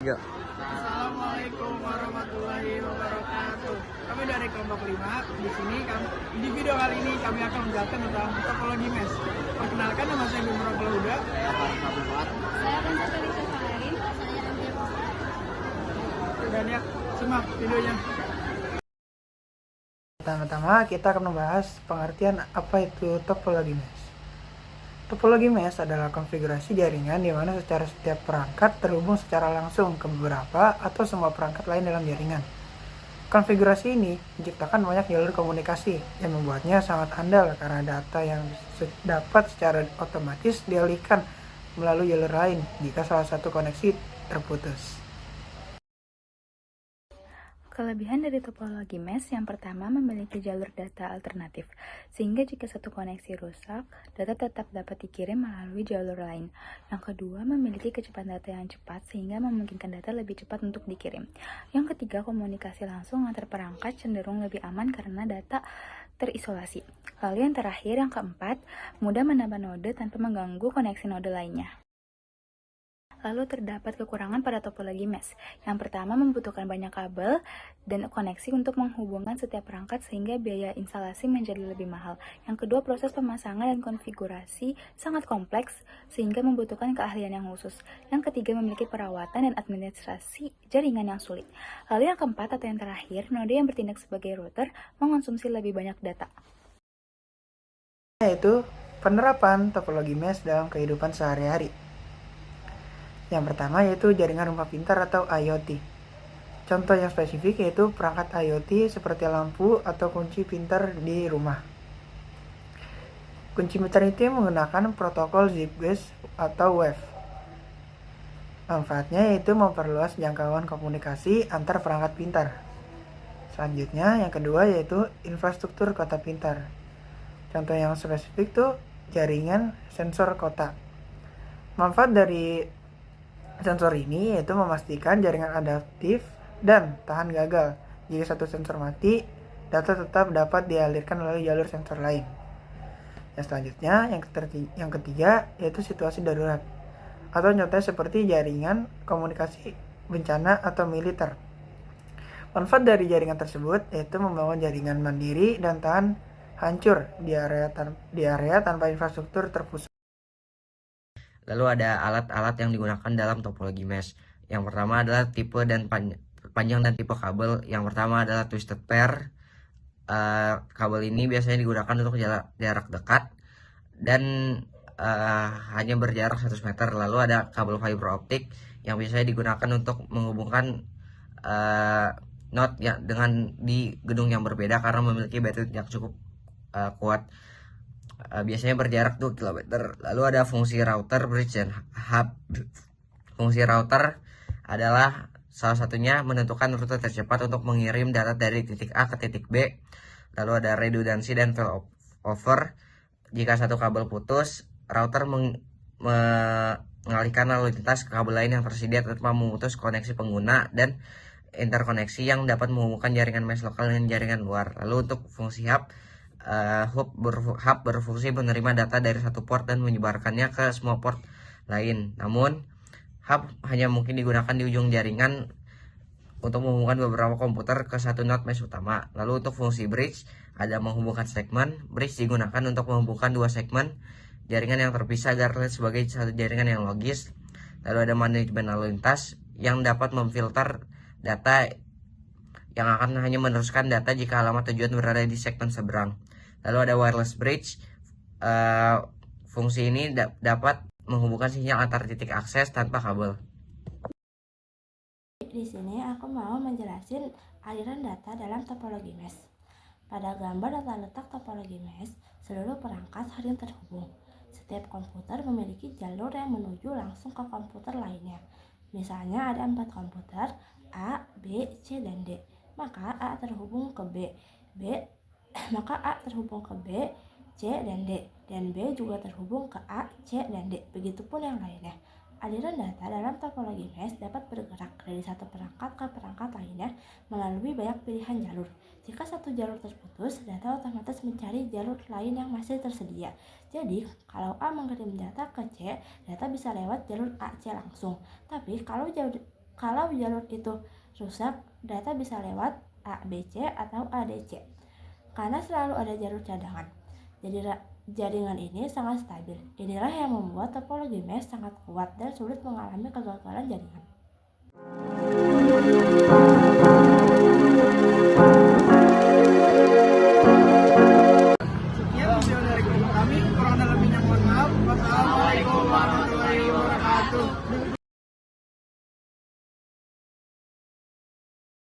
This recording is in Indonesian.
Gak? Assalamualaikum warahmatullahi wabarakatuh. Kami dari kelompok 5. Di sini di video kali ini kami akan menjelaskan tentang topologi mesh. Perkenalkan, nama saya Bimo Huda. Saya Farid Kabupat. Saya Prinsesya Lisa Fahri. Saya Antia Moka. Dan ya, simak videonya. Pertama-tama kita akan membahas pengertian apa itu topologi mesh. Topologi mesh adalah konfigurasi jaringan di mana secara setiap perangkat terhubung secara langsung ke beberapa atau semua perangkat lain dalam jaringan. Konfigurasi ini menciptakan banyak jalur komunikasi yang membuatnya sangat andal karena data yang dapat secara otomatis dialihkan melalui jalur lain jika salah satu koneksi terputus. Kelebihan dari topologi mesh yang pertama memiliki jalur data alternatif, sehingga jika satu koneksi rusak, data tetap dapat dikirim melalui jalur lain. Yang kedua, memiliki kecepatan data yang cepat sehingga memungkinkan data lebih cepat untuk dikirim. Yang ketiga, komunikasi langsung antar perangkat cenderung lebih aman karena data terisolasi. Lalu yang terakhir, yang keempat, mudah menambah node tanpa mengganggu koneksi node lainnya. Lalu terdapat kekurangan pada topologi mesh. Yang pertama, membutuhkan banyak kabel dan koneksi untuk menghubungkan setiap perangkat sehingga biaya instalasi menjadi lebih mahal. Yang kedua, proses pemasangan dan konfigurasi sangat kompleks sehingga membutuhkan keahlian yang khusus. Yang ketiga, memiliki perawatan dan administrasi jaringan yang sulit. Lalu yang keempat atau yang terakhir, node yang bertindak sebagai router mengonsumsi lebih banyak data. Yaitu penerapan topologi mesh dalam kehidupan sehari-hari. Yang pertama yaitu jaringan rumah pintar atau IoT. Contoh yang spesifik yaitu perangkat IoT seperti lampu atau kunci pintar di rumah. Kunci pintar itu menggunakan protokol ZipGuess atau WAV. Manfaatnya yaitu memperluas jangkauan komunikasi antar perangkat pintar. Selanjutnya yang kedua yaitu infrastruktur kota pintar. Contoh yang spesifik tuh jaringan sensor kota. Manfaat dari sensor ini yaitu memastikan jaringan adaptif dan tahan gagal. Jika satu sensor mati, data tetap dapat dialirkan melalui jalur sensor lain. Yang selanjutnya, yang ketiga yaitu situasi darurat. Atau contohnya seperti jaringan komunikasi bencana atau militer. Manfaat dari jaringan tersebut yaitu membangun jaringan mandiri dan tahan hancur di area tanpa infrastruktur terpusat. Lalu ada alat-alat yang digunakan dalam topologi mesh. Yang pertama adalah tipe dan panjang dan tipe kabel. Yang pertama adalah twisted pair. Kabel ini biasanya digunakan untuk jarak dekat dan hanya berjarak 100 meter. Lalu ada kabel fiber optik yang biasanya digunakan untuk menghubungkan node dengan di gedung yang berbeda karena memiliki baterai yang cukup kuat. Biasanya berjarak 2 km. Lalu ada fungsi router, bridge, dan hub. Fungsi router adalah salah satunya menentukan rute tercepat untuk mengirim data dari titik A ke titik B. Lalu ada redundansi dan failover. Jika satu kabel putus, router mengalihkan lalu lintas ke kabel lain yang tersedia tanpa memutus koneksi pengguna dan interkoneksi yang dapat menghubungkan jaringan mesh lokal dengan jaringan luar. Lalu untuk fungsi hub, hub berfungsi menerima data dari satu port dan menyebarkannya ke semua port lain. Namun, hub hanya mungkin digunakan di ujung jaringan untuk menghubungkan beberapa komputer ke satu node mesh utama. Lalu untuk fungsi bridge, ada menghubungkan segmen. Bridge digunakan untuk menghubungkan dua segmen jaringan yang terpisah agar terlihat sebagai satu jaringan yang logis. Lalu ada manajemen lalu lintas yang dapat memfilter data yang akan hanya meneruskan data jika alamat tujuan berada di segmen seberang. Lalu ada wireless bridge. Fungsi ini dapat menghubungkan sinyal antar titik akses tanpa kabel. Di sini aku mau menjelaskan aliran data dalam topologi mesh. Pada gambar data letak topologi mesh, seluruh perangkat saling terhubung. Setiap komputer memiliki jalur yang menuju langsung ke komputer lainnya. Misalnya ada 4 komputer A, B, C, dan D. Maka A terhubung ke maka A terhubung ke B, C, dan D, dan B juga terhubung ke A, C, dan D. Begitupun yang lainnya. Aliran data dalam topologi mesh dapat bergerak dari satu perangkat ke perangkat lainnya melalui banyak pilihan jalur. Jika satu jalur terputus, data otomatis mencari jalur lain yang masih tersedia. Jadi, kalau A mengirim data ke C, data bisa lewat jalur AC langsung. Tapi kalau Kalau jalur itu rusak, data bisa lewat ABC atau ADC karena selalu ada jalur cadangan. Jadi jaringan ini sangat stabil. Inilah yang membuat topologi mesh sangat kuat dan sulit mengalami kegagalan jaringan.